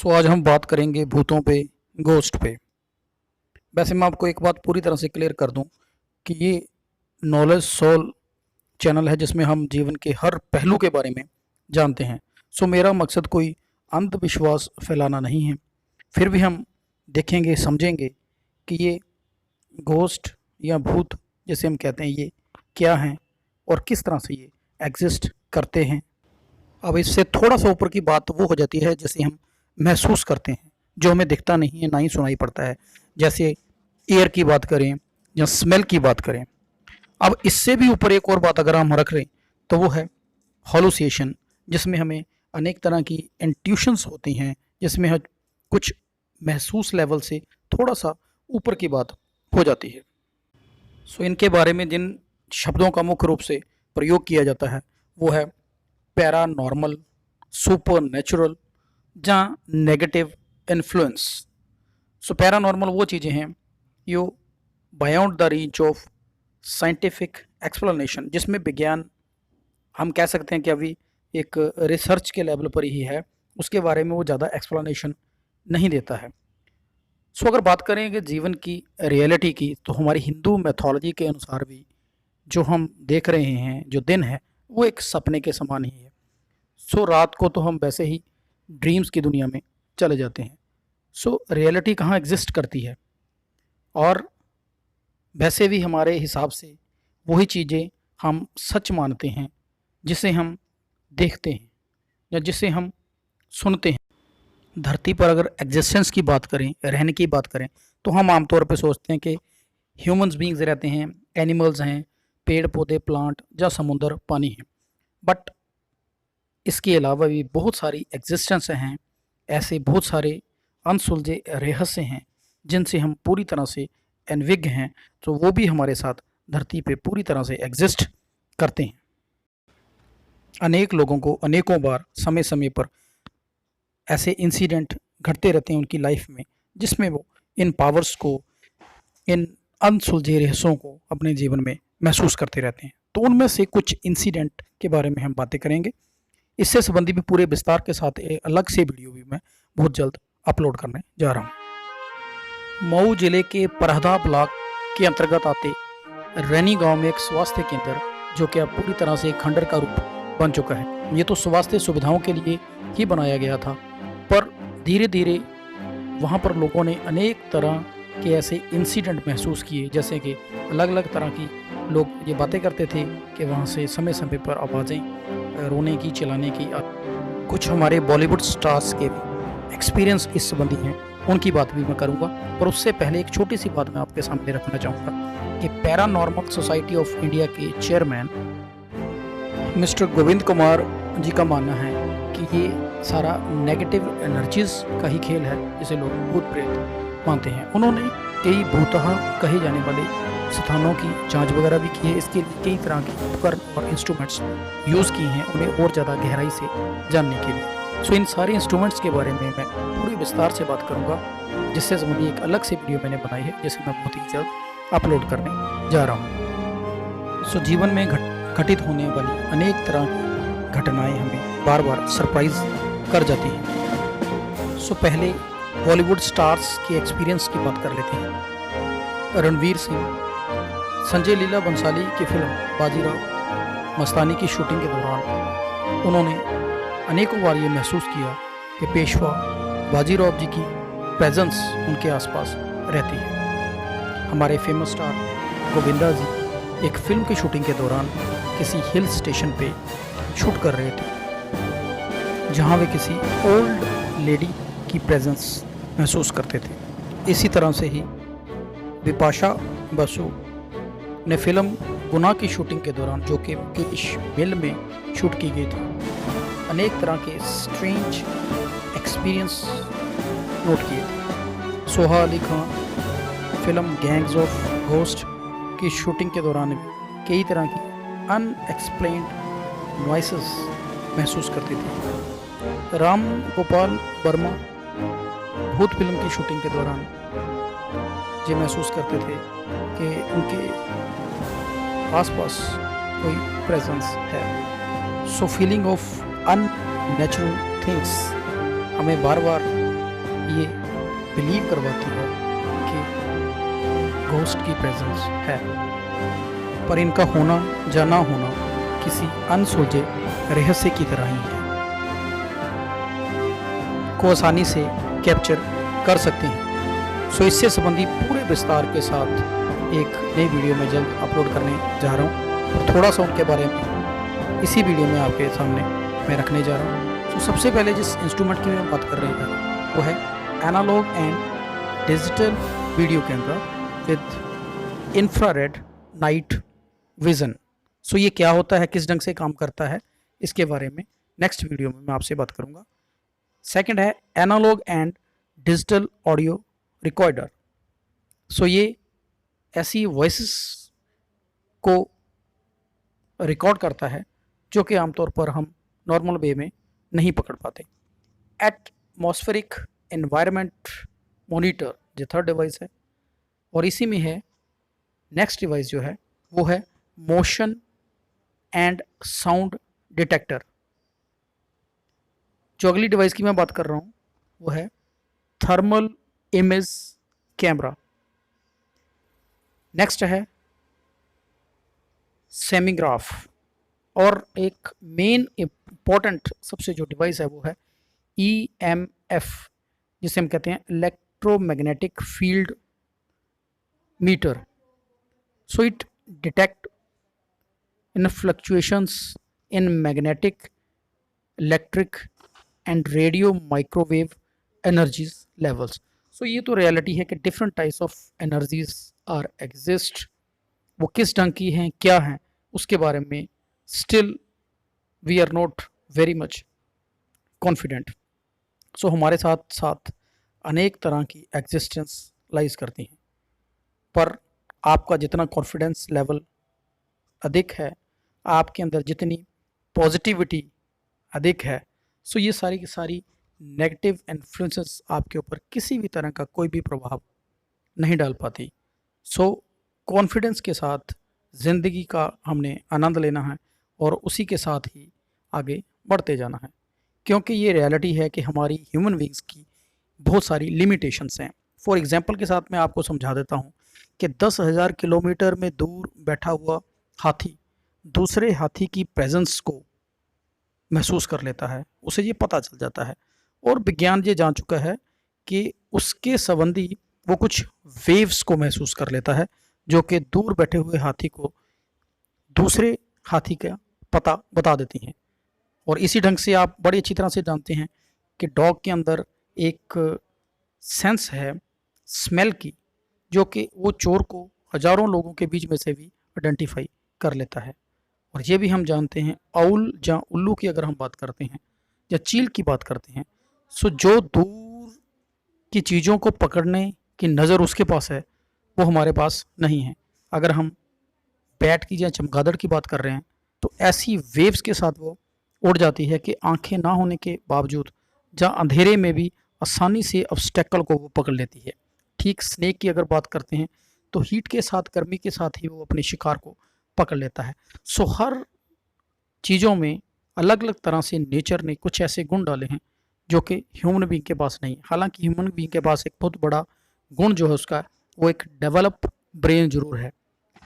आज हम बात करेंगे भूतों पे, गोस्ट पे। वैसे मैं आपको एक बात पूरी तरह से क्लियर कर दूं कि ये नॉलेज सोल चैनल है जिसमें हम जीवन के हर पहलू के बारे में जानते हैं। मेरा मकसद कोई अंधविश्वास फैलाना नहीं है। फिर भी हम देखेंगे, समझेंगे कि ये गोस्ट या भूत जैसे हम कहते हैं ये क्या हैं और किस तरह से ये एग्जिस्ट करते हैं। अब इससे थोड़ा सा ऊपर की बात वो हो जाती है जैसे हम महसूस करते हैं, जो हमें दिखता नहीं है ना ही सुनाई पड़ता है। जैसे एयर की बात करें या स्मेल की बात करें। अब इससे भी ऊपर एक और बात अगर हम रख रहे तो वो है हॉलुसिएशन, जिसमें हमें अनेक तरह की इंट्यूशंस होती हैं, जिसमें कुछ महसूस लेवल से थोड़ा सा ऊपर की बात हो जाती है। इनके बारे में जिन शब्दों का मुख्य रूप से प्रयोग किया जाता है वो है पैरानॉर्मल, सुपर नेचुरल या नेगेटिव इन्फ्लुएंस। पैरानॉर्मल वो चीज़ें हैं जो beyond the reach of scientific explanation, जिसमें विज्ञान हम कह सकते हैं कि अभी एक रिसर्च के लेवल पर ही है, उसके बारे में वो ज़्यादा एक्सप्लेनेशन नहीं देता है। अगर बात करें कि जीवन की रियलिटी की, तो हमारी हिंदू मैथोलॉजी के अनुसार भी जो हम देख रहे हैं, जो दिन है वो एक सपने के समान ही है। रात को तो हम वैसे ही ड्रीम्स की दुनिया में चले जाते हैं। रियलिटी कहाँ एग्जिस्ट करती है, और वैसे भी हमारे हिसाब से वही चीज़ें हम सच मानते हैं जिसे हम देखते हैं या जिसे हम सुनते हैं। धरती पर अगर एग्जिस्टेंस की बात करें, रहने की बात करें, तो हम आमतौर पर सोचते हैं कि ह्यूमंस बीइंग्स रहते हैं, एनिमल्स हैं, पेड़ पौधे, प्लांट या समुंदर, पानी है। बट इसके अलावा भी बहुत सारी एग्जिस्टेंस हैं, ऐसे बहुत सारे अनसुलझे रहस्य हैं जिनसे हम पूरी तरह से अनविज्ञ हैं, तो वो भी हमारे साथ धरती पे पूरी तरह से एग्जिस्ट करते हैं। अनेक लोगों को अनेकों बार समय समय पर ऐसे इंसिडेंट घटते रहते हैं उनकी लाइफ में, जिसमें वो इन पावर्स को, इन अनसुलझे रहस्यों को अपने जीवन में महसूस करते रहते हैं। तो उनमें से कुछ इंसिडेंट के बारे में हम बातें करेंगे। इससे संबंधी भी पूरे विस्तार के साथ एक अलग से वीडियो भी मैं बहुत जल्द अपलोड करने जा रहा हूँ। मऊ जिले के परहदा ब्लॉक के अंतर्गत आते रैनी गांव में एक स्वास्थ्य केंद्र, जो कि अब पूरी तरह से एक खंडर का रूप बन चुका है। ये तो स्वास्थ्य सुविधाओं के लिए ही बनाया गया था, पर धीरे धीरे वहाँ पर लोगों ने अनेक तरह के ऐसे इंसिडेंट महसूस किए, जैसे कि अलग अलग तरह की लोग ये बातें करते थे कि वहाँ से समय समय पर आवाज़ें रोने की, चिल्लाने की। कुछ हमारे बॉलीवुड स्टार्स के एक्सपीरियंस इस संबंधी हैं, उनकी बात भी मैं करूँगा। पर उससे पहले एक छोटी सी बात मैं आपके सामने रखना चाहूँगा कि पैरानॉर्मल सोसाइटी ऑफ इंडिया के चेयरमैन मिस्टर गोविंद कुमार जी का मानना है कि ये सारा नेगेटिव एनर्जीज का ही खेल है, जिसे लोग भूत प्रेत मानते हैं। उन्होंने कई भूतहा कहे जाने वाले स्थानों की जांच वगैरह भी की है। इसके लिए कई तरह के उपकरण और इंस्ट्रूमेंट्स यूज़ किए हैं उन्हें और ज़्यादा गहराई से जानने के लिए। इन सारे इंस्ट्रूमेंट्स के बारे में मैं पूरी विस्तार से बात करूँगा, जिससे संबंधी एक अलग से वीडियो मैंने बनाई है, जिसे मैं बहुत ही जल्द अपलोड करने जा रहा हूँ। जीवन में घटित होने वाली अनेक तरह की घटनाएँ हमें बार बार सरप्राइज कर जाती हैं। पहले बॉलीवुड स्टार्स के एक्सपीरियंस की बात कर लेते हैं। रणवीर सिंह, संजय लीला बंसाली की फिल्म बाजीराव मस्तानी की शूटिंग के दौरान उन्होंने अनेकों बार ये महसूस किया कि पेशवा बाजीराव जी की प्रेजेंस उनके आसपास रहती है। हमारे फेमस स्टार गोविंदा जी एक फिल्म की शूटिंग के दौरान किसी हिल स्टेशन पे शूट कर रहे थे, जहाँ वे किसी ओल्ड लेडी की प्रेजेंस महसूस करते थे। इसी तरह से ही बिपाशा बसु ने फिल्म गुनाह की शूटिंग के दौरान, जो कि किश मिल में शूट की गई थी, अनेक तरह के स्ट्रेंज एक्सपीरियंस नोट किए थे। Soha Ali Khan film gangs of ghost की शूटिंग के दौरान भी कई तरह की अनएक्सप्लेन्ड नॉइसेस महसूस करती थी। राम गोपाल वर्मा भूत फिल्म की शूटिंग के दौरान ये महसूस करते थे कि उनके आसपास कोई प्रेजेंस है। फीलिंग ऑफ अननेचुरल थिंग्स हमें बार बार ये बिलीव करवाती है कि घोस्ट की प्रेजेंस है, पर इनका होना या ना होना किसी अनसुलझे रहस्य की तरह ही है, को आसानी से कैप्चर कर सकते हैं। सो इससे संबंधी पूरे विस्तार के साथ एक नई वीडियो में जल्द अपलोड करने जा रहा हूँ, और थोड़ा सा उनके बारे में इसी वीडियो में आपके सामने मैं रखने जा रहा हूँ। तो सबसे पहले जिस इंस्ट्रूमेंट की मैं बात कर रहे हैं वो है analog and digital video camera with infrared night vision. So ये क्या होता है, किस ढंग से काम करता है, इसके बारे में नेक्स्ट वीडियो में मैं आपसे बात करूँगा। सेकंड है analog and digital audio recorder. So ये ऐसी वॉइसेस को रिकॉर्ड करता है जो कि आमतौर पर हम नॉर्मल वे में नहीं पकड़ पाते। एटमॉस्फेरिक एनवायरनमेंट मॉनिटर जो थर्ड डिवाइस है, और इसी में है नेक्स्ट डिवाइस जो है वो है मोशन एंड साउंड डिटेक्टर। जो अगली डिवाइस की मैं बात कर रहा हूँ वो है थर्मल इमेज कैमरा। नेक्स्ट है सेमीग्राफ, और एक मेन इम्पॉर्टेंट सबसे जो डिवाइस है वो है EMF, जिसे हम कहते हैं electromagnetic field meter. So it detect in fluctuations in magnetic, electric and radio microwave energies levels. So ये तो रियलिटी है कि different types of energies are exist. वो किस ढंग की हैं, क्या हैं, उसके बारे में still we are not very much confident. So हमारे साथ साथ अनेक तरह की एग्जिस्टेंस लाइज करती हैं, पर आपका जितना कॉन्फिडेंस लेवल अधिक है, आपके अंदर जितनी पॉजिटिविटी अधिक है, सो ये सारी की सारी नेगेटिव इन्फ्लुएंसेस आपके ऊपर किसी भी तरह का कोई भी प्रभाव नहीं डाल पाती। सो कॉन्फिडेंस के साथ ज़िंदगी का हमने आनंद लेना है और उसी के साथ ही आगे बढ़ते जाना है, क्योंकि ये रियलिटी है कि हमारी ह्यूमन बींग्स की बहुत सारी लिमिटेशंस हैं। फॉर एग्जांपल के साथ मैं आपको समझा देता हूँ कि 10,000 किलोमीटर में दूर बैठा हुआ हाथी दूसरे हाथी की प्रेजेंस को महसूस कर लेता है, उसे ये पता चल जाता है, और विज्ञान ये जान चुका है कि उसके संबंधी वो कुछ वेव्स को महसूस कर लेता है जो कि दूर बैठे हुए हाथी को दूसरे हाथी का पता बता देती हैं। और इसी ढंग से आप बड़ी अच्छी तरह से जानते हैं कि डॉग के अंदर एक सेंस है स्मेल की, जो कि वो चोर को हजारों लोगों के बीच में से भी आइडेंटिफाई कर लेता है। और ये भी हम जानते हैं आउल या उल्लू की अगर हम बात करते हैं या चील की बात करते हैं, सो जो दूर की चीज़ों को पकड़ने की नज़र उसके पास है वो हमारे पास नहीं है। अगर हम बैट की या चमगादड़ की बात कर रहे हैं तो ऐसी वेव्स के साथ वो उड़ जाती है कि आंखें ना होने के बावजूद या अंधेरे में भी आसानी से ऑब्स्टेकल को वो पकड़ लेती है। ठीक स्नेक की अगर बात करते हैं तो हीट के साथ, गर्मी के साथ ही वो अपने शिकार को पकड़ लेता है। सो हर चीज़ों में अलग अलग तरह से नेचर ने कुछ ऐसे गुण डाले हैं जो कि ह्यूमन बीइंग के पास नहीं। हालांकि ह्यूमन बीइंग के पास एक बहुत बड़ा गुण जो है उसका वो एक डेवलप ब्रेन जरूर है,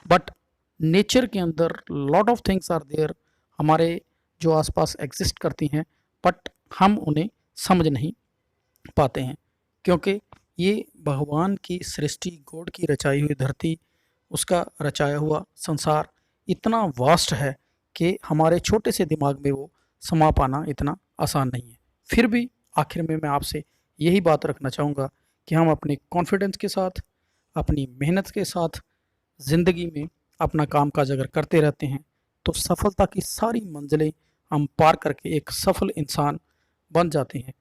बट नेचर के अंदर lot of things are there हमारे जो आसपास एग्जिस्ट करती हैं, बट हम उन्हें समझ नहीं पाते हैं, क्योंकि ये भगवान की सृष्टि, गॉड की रचाई हुई धरती, उसका रचाया हुआ संसार इतना वास्ट है कि हमारे छोटे से दिमाग में वो समा पाना इतना आसान नहीं है। फिर भी आखिर में मैं आपसे यही बात रखना चाहूँगा कि हम अपने कॉन्फिडेंस के साथ, अपनी मेहनत के साथ ज़िंदगी में अपना काम काज अगर करते रहते हैं तो सफलता की सारी मंजिलें हम पार करके एक सफल इंसान बन जाते हैं।